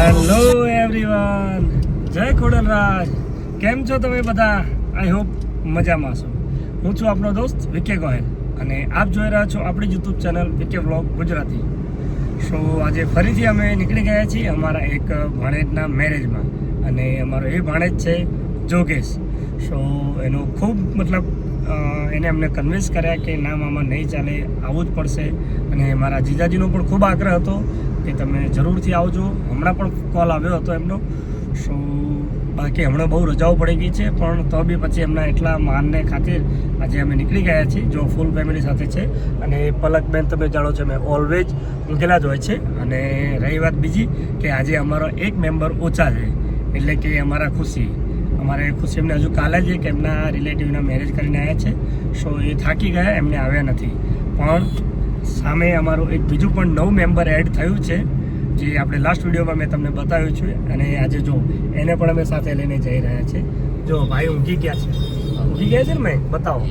Hello everyone, જય ખોડલરાજ. કેમ છો તમે બધા? આઈ હોપ મજામાં છો. હું છું આપણો દોસ્ત વિકે ગોહેલ અને આપ જોઈ રહ્યા છો આપણી યુટ્યુબ ચેનલ વિકે વ્લોગ ગુજરાતી. સો આજે ફરીથી અમે નીકળી ગયા છીએ અમારા એક ભાણેજના મેરેજમાં અને અમારો એ ભાણેજ છે જોગેશ. સો એનો ખૂબ એને અમને કન્વિન્સ કર્યા કે ના મામા નહીં ચાલે, આવવું જ પડશે. અને મારા જીજાજીનો પણ ખૂબ આગ્રહ હતો કે તમે જરૂરથી આવજો. હમણાં પણ કોલ આવ્યો હતો એમનો. સો બાકી હમણાં બહુ રજાઓ પડી ગઈ છે, પણ તો બી પછી એમના એટલા માનને ખાतिर આજે અમે નીકળી ગયા છીએ. જો ફૂલ ફેમિલી સાથે છે અને પલકબેન તમે જાણો છો મેં ઓલવેજ ઊંઘેલા જ હોય છે. અને રહી વાત બીજી કે આજે અમારો એક મેમ્બર ઓછા છે, એટલે કે અમારે ખુશી એમને હજુ કાલે જ એક એમના રિલેટિવના મેરેજ કરીને આવ્યા છે. સો એ થાકી ગયા, એમને આવ્યા નથી. પણ સામે અમારું એક બીજું પણ નવું મેમ્બર એડ થયું છે, જે આપણે લાસ્ટ વિડીયોમાં મેં તમને બતાવ્યું છે. અને આજે જો એને પણ અમે સાથે લઈને જઈ રહ્યા છે. જો ભાઈ ઊંઘી ગયા છે ને મેં બતાવો.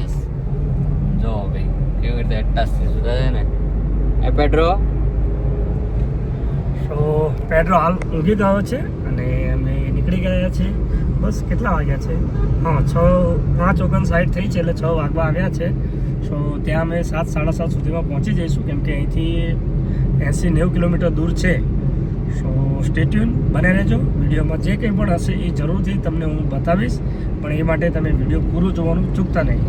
જો ભાઈ કેવી રીતે અટ્ટાસથી સુધા છે ને એ પેડ્રો. સો પેડ્રો હાલ ઊંઘી ગયો છે અને અમે નીકળી ગયા છે. બસ કેટલા વાગ્યા છે? હા, 5:59 થઈ છે, એટલે 6 વાગવા આવ્યા છે. સો ત્યાં અમે 7, 7:30 સુધીમાં પહોંચી જઈશું, કેમ કે અહીંથી 80-90 કિલોમીટર દૂર છે. સો સ્ટેટ્યુન બને રહેજો. વિડીયોમાં જે કંઈ પણ હશે એ જરૂરથી તમને હું બતાવીશ, પણ એ માટે તમે વિડીયો પૂરું જોવાનું ચૂકતા નહીં.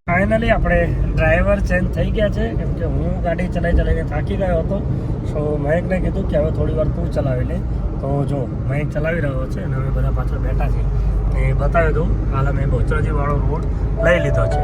ફાઇનલી આપણે ડ્રાઈવર ચેન્જ થઈ ગયા છે, કેમ કે હું ગાડી ચલાવીને થાકી ગયો હતો. સો મયંકને કીધું કે હવે થોડી વાર તું ચલાવી લે. તો જો મયંક ચલાવી રહ્યો છે અને અમે બધા પાછળ બેઠા છીએ. તે બતાવી દઉં, હાલ અમે બહુચરાજીવાળો રોડ લઈ લીધો છે.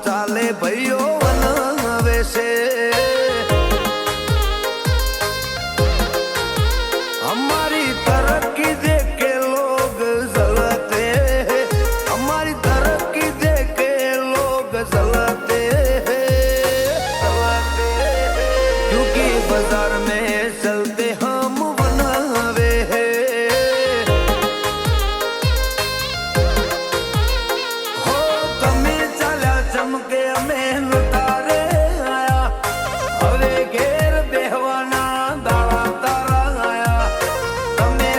ચાલે ભાઈઓ વનવે છે हमारी तरक्की देख के लोग जलते, हमारी तरक्की देख के लोग जलते, क्योंकि बाजार में चलते हम बनावे हो तमे चाल्या चमके अमें तारे आया हवे घेर बेहवाना दाड़ा तारा आया तमे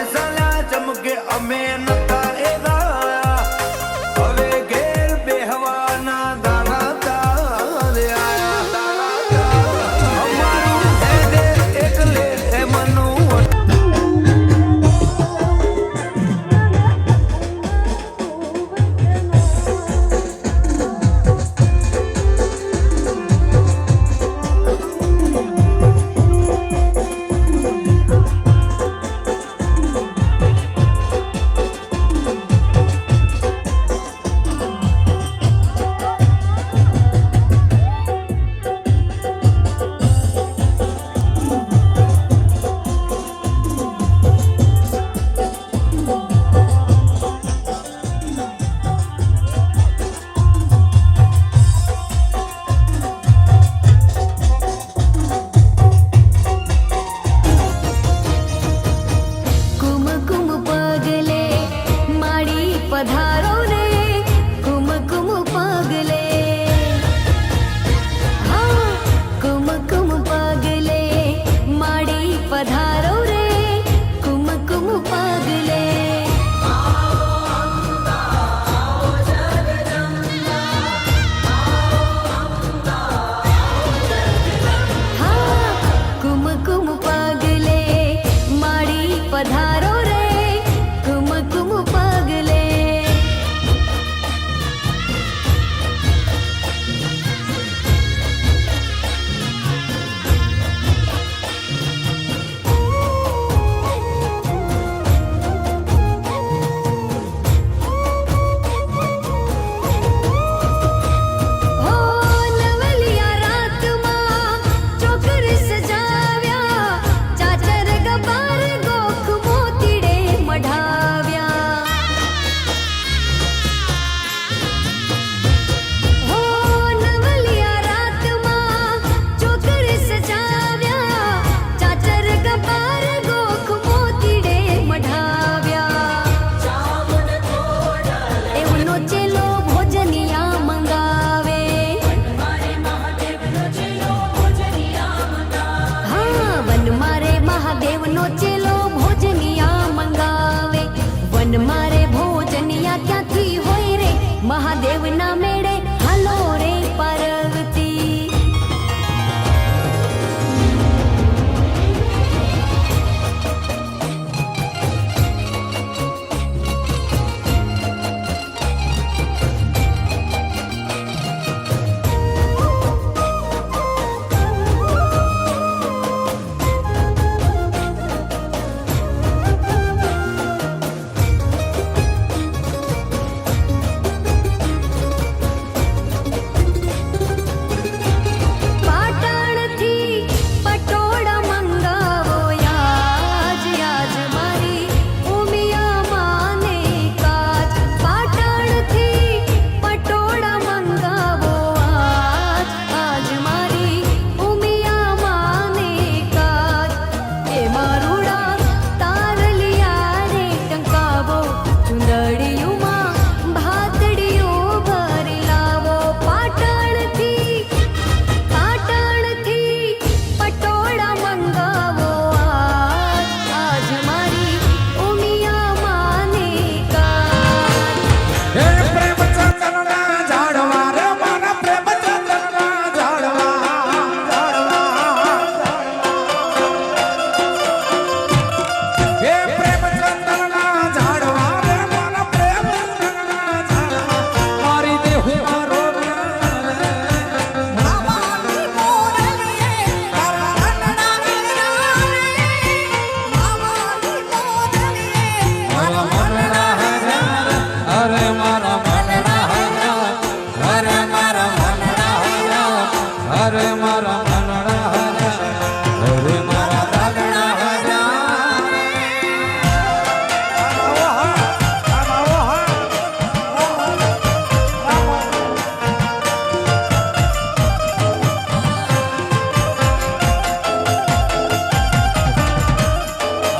અરે મારા મનડા હર્યા અરે મારા દાદડા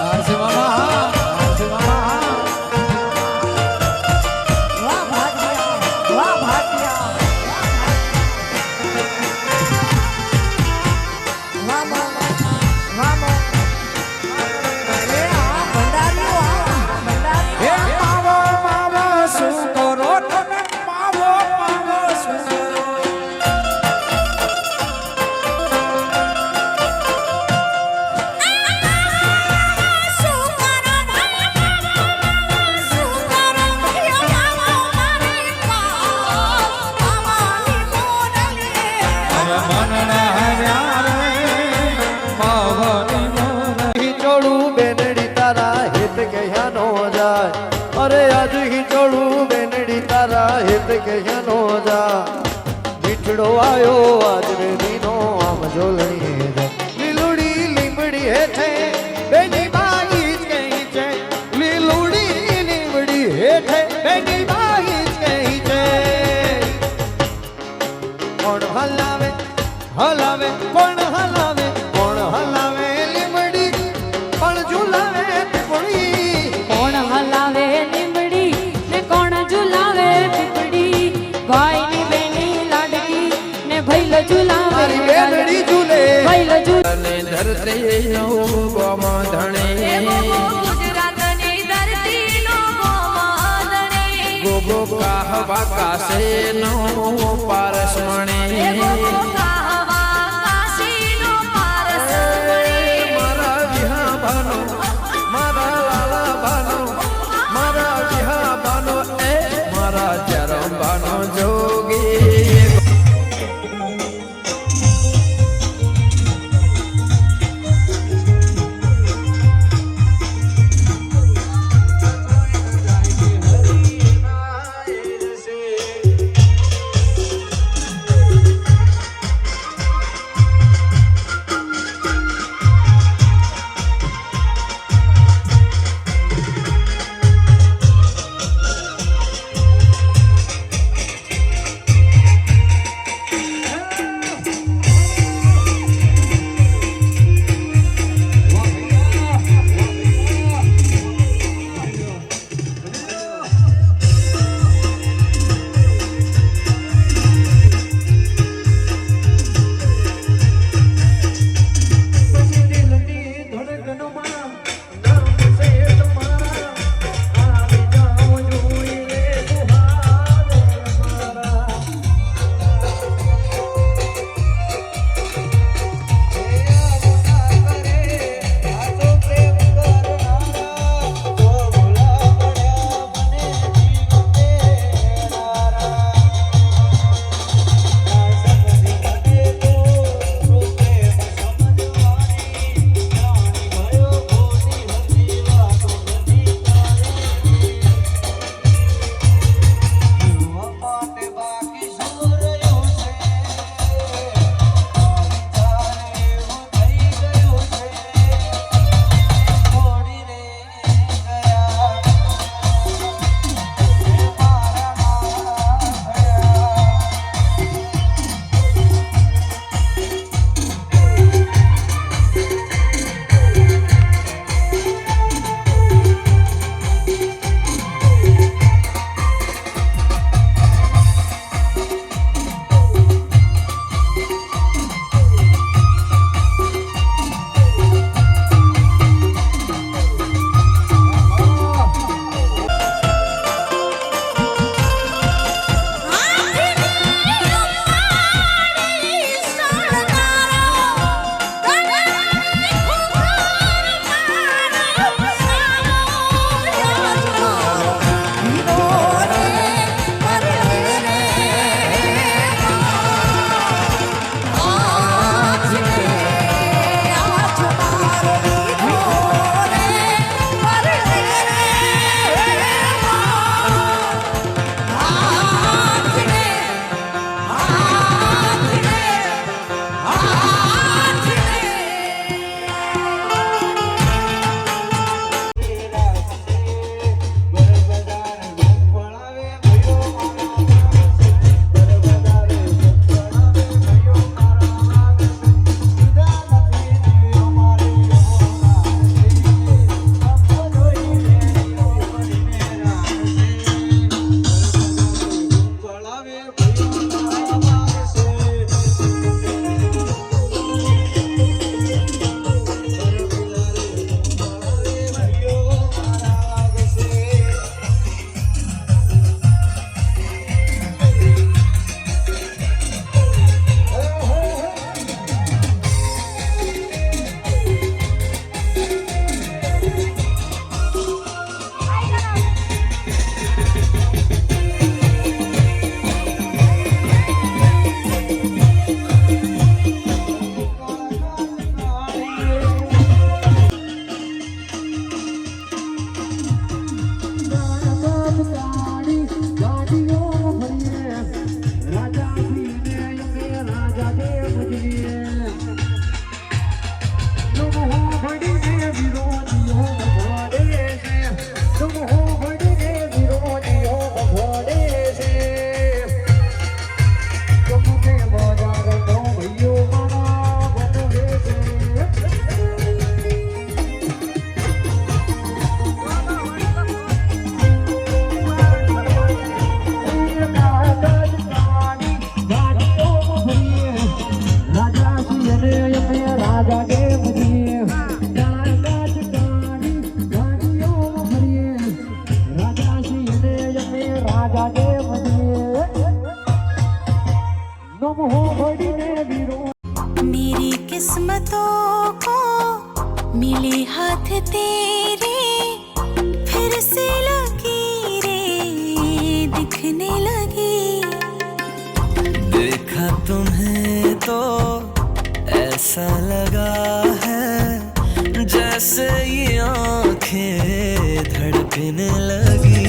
આરસી મામા આરસી મામા હે માવો માવો શું કરો તમે માવો માવો શું કરો અરે મનડા હર્યા રે માવની મોર હિંચોળું બેનડી તારા હિત કહ્યા નો જાય અરે આજ હિંચોળું બેનડી તારા હિત કહ્યા નો જા મીઠડો આયો આજ રેતીનો આમ જોલણી જાય લીલુડી લીમડી હેઠે બેની બાઈ જ કહી છે લીલુડી લીમડી હેઠે બેની બાઈ જ કહી છે કોણ હલાવે હલાવે કોણ હલાવે કોણ હલાવે લીમડી પણ ઝુલાવે પીપળી કોણ હલાવે લીમડી ને કોણ ઝુલાવે પીપળી ભાઈની બેની લાડકી ને ભૈલો ઝુલાવે મારી બેનડી ઝૂલે ભૈલો ઝુલાવે અને ધરતી ગોમાં ધણે ગુજરાતની ધરતીનો ગોમાદણી ગોગો કાહવા કાશે નો પારસ મણે મારા વિહા ભાનો મારા લાલા ભાનો મારા વિહા ભાનો એ મારા ચરમ બાનો જોગી मेरी किस्मतों को मिले हाथ तेरे, फिर से लकीरें दिखने लगी। देखा तुम्हें तो ऐसा लगा है जैसे ये आंखें धड़कने लगी।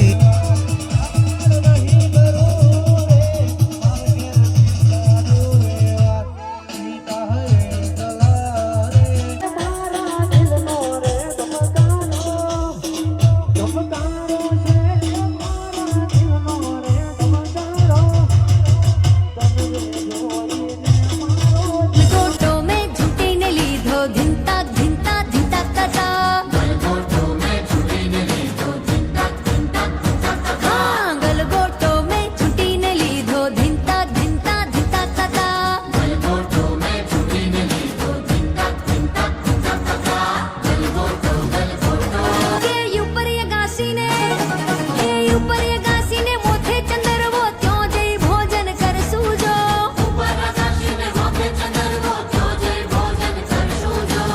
गोटो में झूठी ने लीधो धिंता धिंता धिंता कथा। हाँ, गलगोटो में झूठी ने लीधो धिंता धिंता धिंता कथा। ये ऊपर ये गासी ने, ये ऊपर ये गासी ने मोथे चंदर वो त्यों जई भोजन कर सूजो।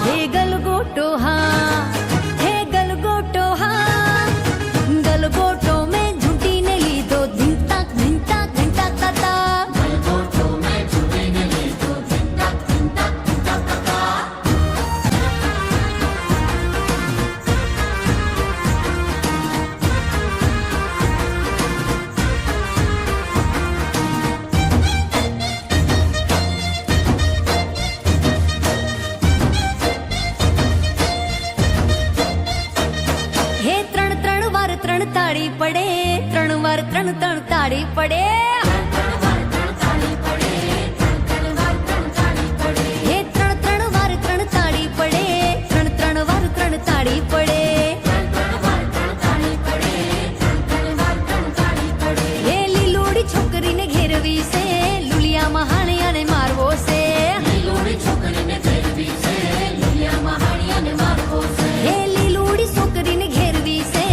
हे गलगोटो हाँ, हे गलगोटो हाँ, गलगोटो में झूठी ने लीधो धिंता धिंता धिंता कथा। હે ત્રણ ત્રણ વાર ત્રણ તાળી પડે, ત્રણ વાર ત્રણ ત્રણ તાળી પડે। હે ત્રણ ત્રણ વાર ત્રણ તાળી પડે, ત્રણ ત્રણ વાર ત્રણ તાળી પડે। હે લીલોડી છોકરીને ઘેરવી છે, લુલિયામાં હાણિયાને મારવો છે। હે લીલોડી છોકરીને ઘેરવી છે,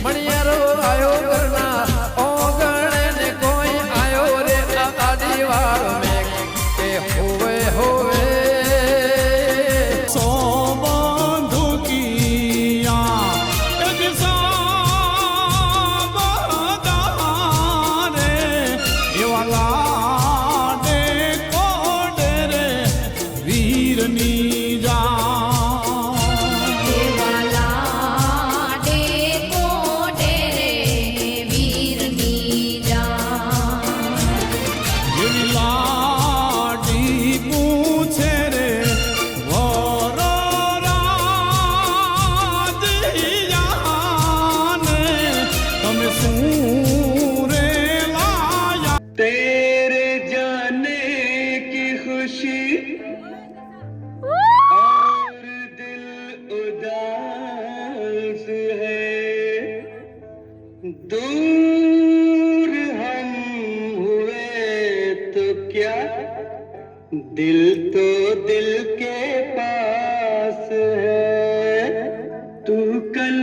મણિયારો આયો ઘરના ઓગણે ને કોઈ આયો રે આડી વાળો મેં કે હોવે હોવે सो बंधु किया एक साबदारे एवा लाडे कोडे रे वीरनी જા દેવાલા ડે કોડે રે વીરની જાન। એવી લાડી પૂછે રે વરો રાજિયાને તમે શું રે લાયા तेरे जाने की खुशी और दिल उदास है, दूर हम हुए तो क्या, दिल तो दिल के पास है। तू कल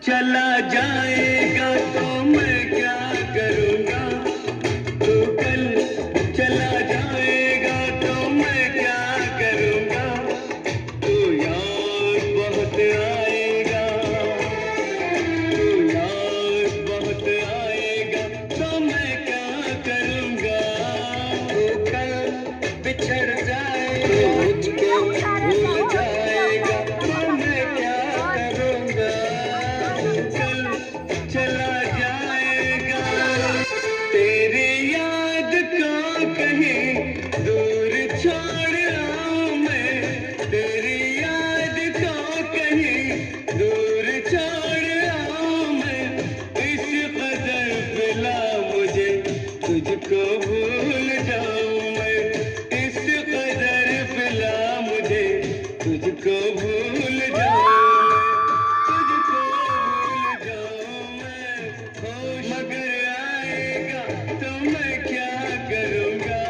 चला जाएगा तो मैं क्या करूँगा, तू कल चला जाएगा तो मैं क्या करूँगा। तू याद बहुत आएगा, तू याद बहुत आएगा तो मैं क्या करूँगा। तू कल दूर छोड़ आऊं मैं तेरी याद को कहीं दूर छोड़ आऊं मैं इस कदर पिला मुझे तुझको भूल जाऊं मैं इस कदर पिला मुझे तुझको भूल जाऊं तुझको भूल जाऊं मैं होश मगर आएगा तो मैं क्या करूँगा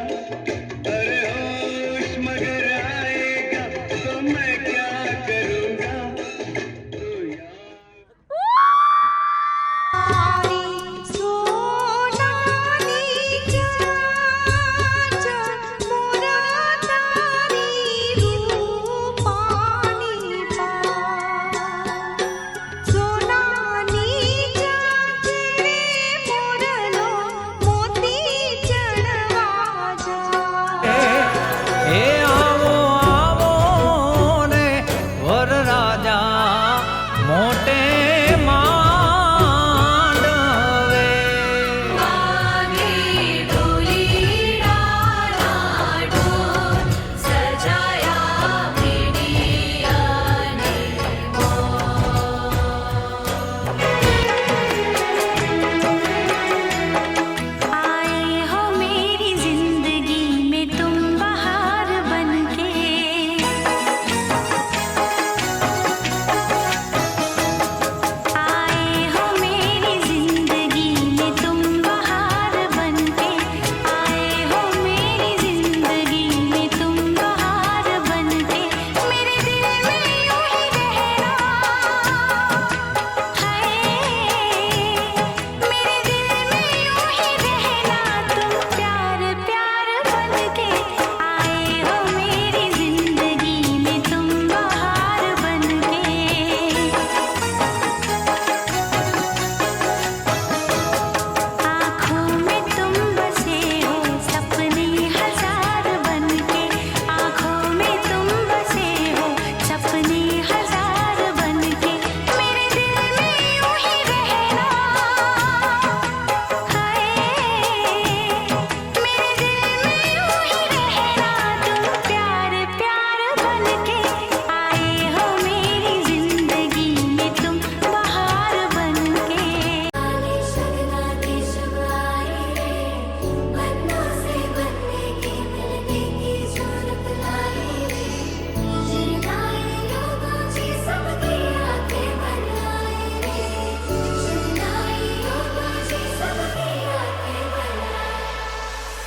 अरे होश मगर आएगा तो मैं क्या करूँगा तो यार એ આવો આવો ને વર રાજા મોટે માંડવે आए हो मेरी जिंदगी में तुम बहार बनके आए हो मेरी जिंदगी में तुम बहार बनके आए हो मेरी जिंदगी में तुम बहार बनके मेरे दिल में यूं ही रहना है मेरे दिल में यूं ही रहना तुम प्यार प्यार बनके आए हो मेरी जिंदगी में तुम बहार बनके आँखों में तुम बसे हो सपने हजार बनके आँखों में तुम बसे हो सपने हजार बनके मेरे दिल में यूं ही रहना है मेरे दिल में यूं ही रहना तुम प्यार प्यार बनके आए हो मेरी जिंदगी में तुम बहार बनके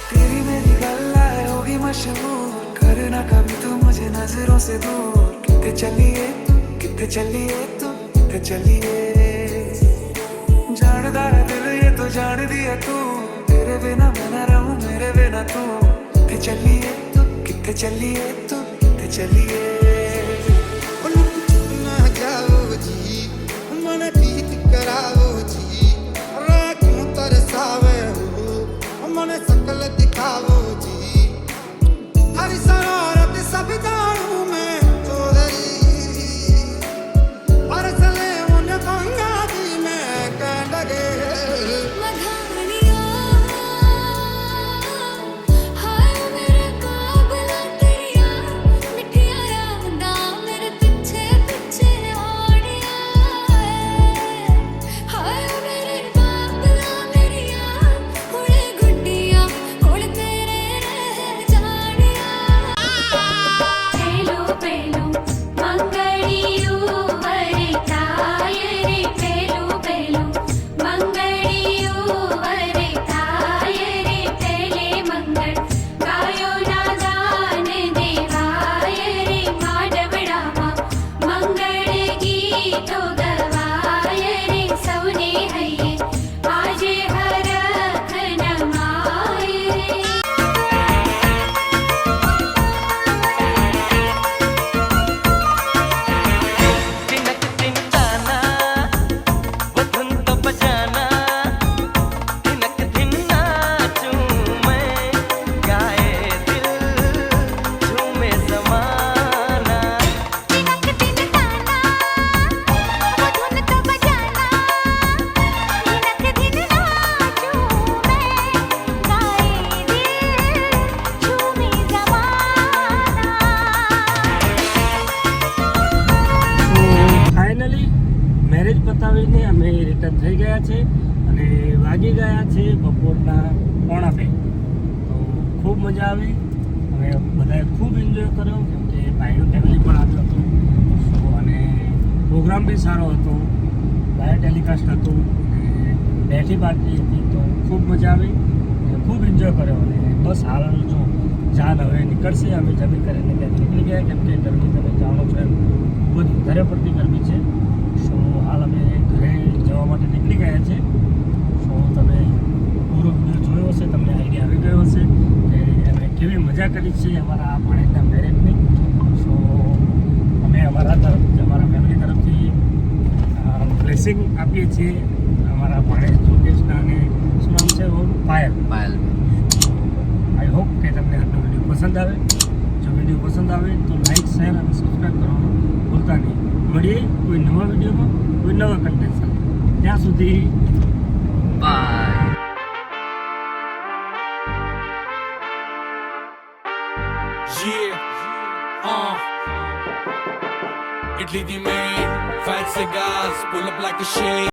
तेरी मेरी गल्लाए होगी मशहूर करना कभी तू मुझे नजरों से दूर कितने चलिए कितने चलिए तू कितने चलिए जानदा है दिल ये तो जान दिया तू तेरे बिना मैं ना रहूं मेरे बिना तू कितने चलिए तू कितने चलिए तू कितने चलिए ना जाओ जी मन प्रीत कराओ जी राखूं तरसावे हो मन सकल दिखाओ जी हरी शरारत सब जानू मैं चौधरी और चले उन गंगा जी में कह लगे मघानिया हाय मेरे काबला तेरिया मिठिया यादा मेरे पीछे पीछे ओड़िया हाय मेरे काबला तेरिया कोले गुड्डिया कोल तेरे વાગી ગયા છે બપોરના 1:30. તો ખૂબ મજા આવી. અમે બધાએ ખૂબ એન્જોય કર્યો કેમ કે ભાઈનું ફેમિલી પણ આવ્યું હતું. સો અને પ્રોગ્રામ બી સારો હતો, લાઈવ ટેલિકાસ્ટ હતું અને બેઠી પાર્ટી હતી. તો ખૂબ મજા આવી અને ખૂબ એન્જોય કર્યો. અને બસ હાલ જો જાન હવે નીકળશે. અમે જમી કરીને ત્યાંથી નીકળી ગયા કેમ કે ગરમી તમે જાણો છો એમ ખૂબ જ વધારે પડતી ગરમી છે. સો હાલ અમે ઘરે જવા માટે નીકળી ગયા છે. સો તમે પૂરો વિડીયો જોયો હશે, તમને આઈડિયા આવી ગયો હશે કે અમે કેવી મજા કરી છે અમારા આ ભાણેજના મેરેજની. સો અમે અમારા ફેમિલી તરફથી બ્લેસિંગ આપીએ છીએ અમારા ભાણેજ જોગેશના અને શું નામ છે પાયલ. આઈ હોપ કે તમને આજનો વિડીયો પસંદ આવે. જો વિડીયો પસંદ આવે તો લાઈક, શેર અને સબસ્ક્રાઈબ કરવાનું ભૂલતા નહીં. મળીએ કોઈ નવા વિડીયોમાં કોઈ નવા કન્ટેન્ટ સાથે. ત્યાં સુધી by. Italy the main, fat cigars, pull up like a shade.